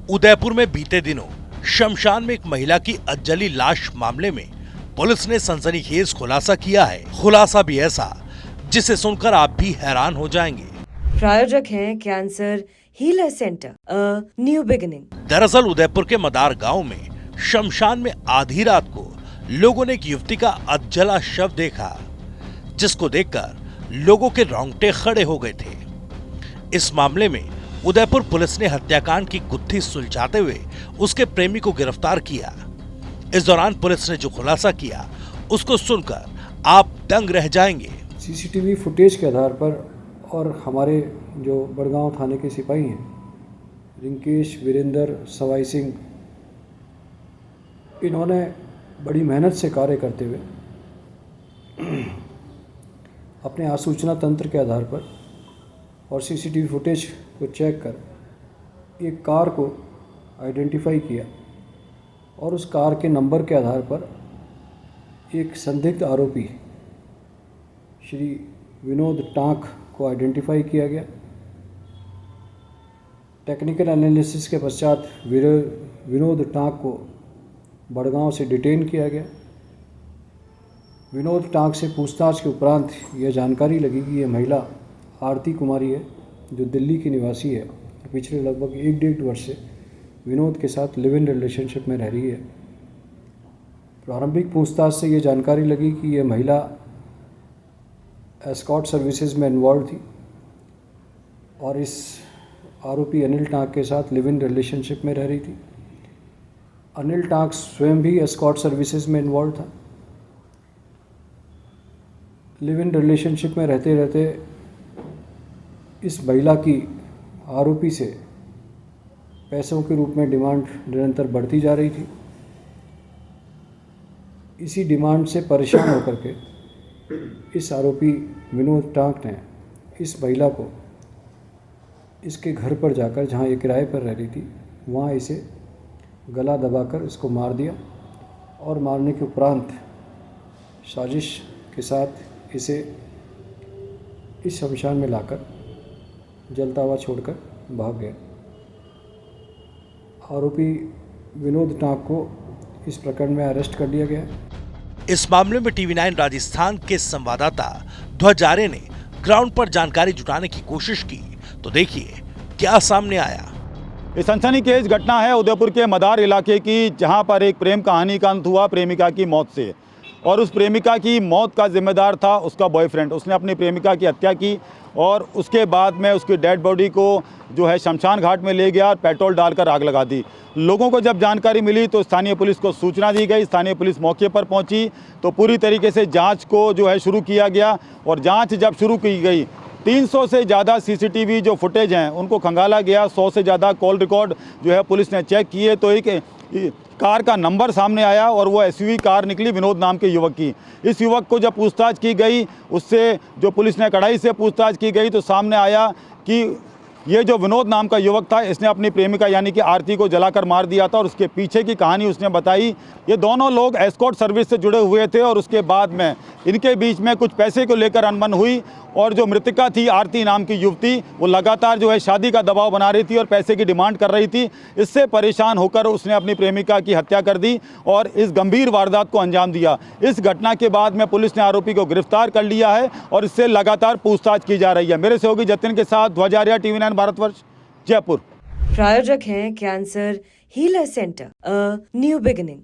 उदयपुर में बीते दिनों शमशान में एक महिला की अधजली लाश मामले में पुलिस ने सनसनीखेज खुलासा किया है। खुलासा भी ऐसा जिसे सुनकर आप भी हैरान हो जाएंगे। प्रायोजक हैं cancer healer centre, a new beginning. दरअसल उदयपुर के मदार गांव में शमशान में आधी रात को लोगों ने एक युवती का अधजला शव देखा, जिसको देखकर लोगों के रोंगटे खड़े हो गए थे। इस मामले में उदयपुर पुलिस ने हत्याकांड की गुत्थी सुलझाते हुए उसके प्रेमी को गिरफ्तार किया। इस दौरान पुलिस ने जो खुलासा किया उसको सुनकर आप दंग रह जाएंगे। सीसीटीवी फुटेज के आधार पर और हमारे जो बड़गांव थाने के सिपाही हैं, रिंकेश, वीरेंद्र, सवाई सिंह, इन्होंने बड़ी मेहनत से कार्य करते हुए अपने आसूचना तंत्र के आधार पर और सीसीटीवी फुटेज को चेक कर एक कार को आइडेंटिफाई किया और उस कार के नंबर के आधार पर एक संदिग्ध आरोपी श्री विनोद टांक को आइडेंटिफाई किया गया। टेक्निकल एनालिसिस के पश्चात विनोद टांक को बड़गांव से डिटेन किया गया। विनोद टांक से पूछताछ के उपरांत यह जानकारी लगी कि यह महिला आरती कुमारी है, जो दिल्ली की निवासी है। पिछले लगभग 1-1.5 वर्ष से विनोद के साथ लिव इन रिलेशनशिप में रह रही है। प्रारंभिक पूछताछ से ये जानकारी लगी कि यह महिला एस्कॉर्ट सर्विसेज में इन्वॉल्व थी और इस आरोपी अनिल टांक के साथ लिव इन रिलेशनशिप में रह रही थी। अनिल टांक स्वयं भी एस्कॉर्ट सर्विसेज में इन्वॉल्व था। लिव इन रिलेशनशिप में रहते रहते इस महिला की आरोपी से पैसों के रूप में डिमांड निरंतर बढ़ती जा रही थी। इसी डिमांड से परेशान होकर के इस आरोपी विनोद टांक ने इस महिला को इसके घर पर जाकर, जहां ये किराए पर रह रही थी, वहां इसे गला दबाकर इसको मार दिया और मारने के उपरांत साजिश के साथ इसे इस शमशान में लाकर जलता हुआ छोड़कर भाग गया। आरोपी विनोद टांक को इस प्रकरण में अरेस्ट कर लिया गया। इस मामले में टीवी9 राजस्थान के संवाददाता ध्वज आर्य ने ग्राउंड पर जानकारी जुटाने की कोशिश की, तो देखिए क्या सामने आया। ये सनसनीखेज घटना है उदयपुर के मदार इलाके की, जहां पर एक प्रेम कहानी का अंत हुआ प्रेमिका की मौत से। और उस प्रेमिका की मौत का जिम्मेदार था उसका बॉयफ्रेंड। उसने अपनी प्रेमिका की हत्या की और उसके बाद में उसकी डेड बॉडी को जो है शमशान घाट में ले गया और पेट्रोल डालकर आग लगा दी। लोगों को जब जानकारी मिली तो स्थानीय पुलिस को सूचना दी गई। स्थानीय पुलिस मौके पर पहुंची तो पूरी तरीके से जांच को जो है शुरू किया गया। और जांच जब शुरू की गई, 300 से ज़्यादा सीसीटीवी जो फुटेज हैं उनको खंगाला गया। 100 से ज़्यादा कॉल रिकॉर्ड जो है पुलिस ने चेक किए तो एक कार का नंबर सामने आया और वो एसयूवी कार निकली विनोद नाम के युवक की। इस युवक को जब पूछताछ की गई, उससे जो पुलिस ने कड़ाई से पूछताछ की गई तो सामने आया कि ये जो विनोद नाम का युवक था, इसने अपनी प्रेमिका यानी कि आरती को जलाकर मार दिया था। और उसके पीछे की कहानी उसने बताई। ये दोनों लोग एस्कॉर्ट सर्विस से जुड़े हुए थे और उसके बाद में इनके बीच में कुछ पैसे को लेकर अनबन हुई। और जो मृतका थी आरती नाम की युवती, वो लगातार जो है शादी का दबाव बना रही थी और पैसे की डिमांड कर रही थी। इससे परेशान होकर उसने अपनी प्रेमिका की हत्या कर दी और इस गंभीर वारदात को अंजाम दिया। इस घटना के बाद में पुलिस ने आरोपी को गिरफ्तार कर लिया है और इससे लगातार पूछताछ की जा रही है। मेरे सहयोगी जतिन के साथ ध्वज आर्य, टीवी9 भारतवर्ष, जयपुर। प्रायोजक हैं cancer healer centre, a new beginning.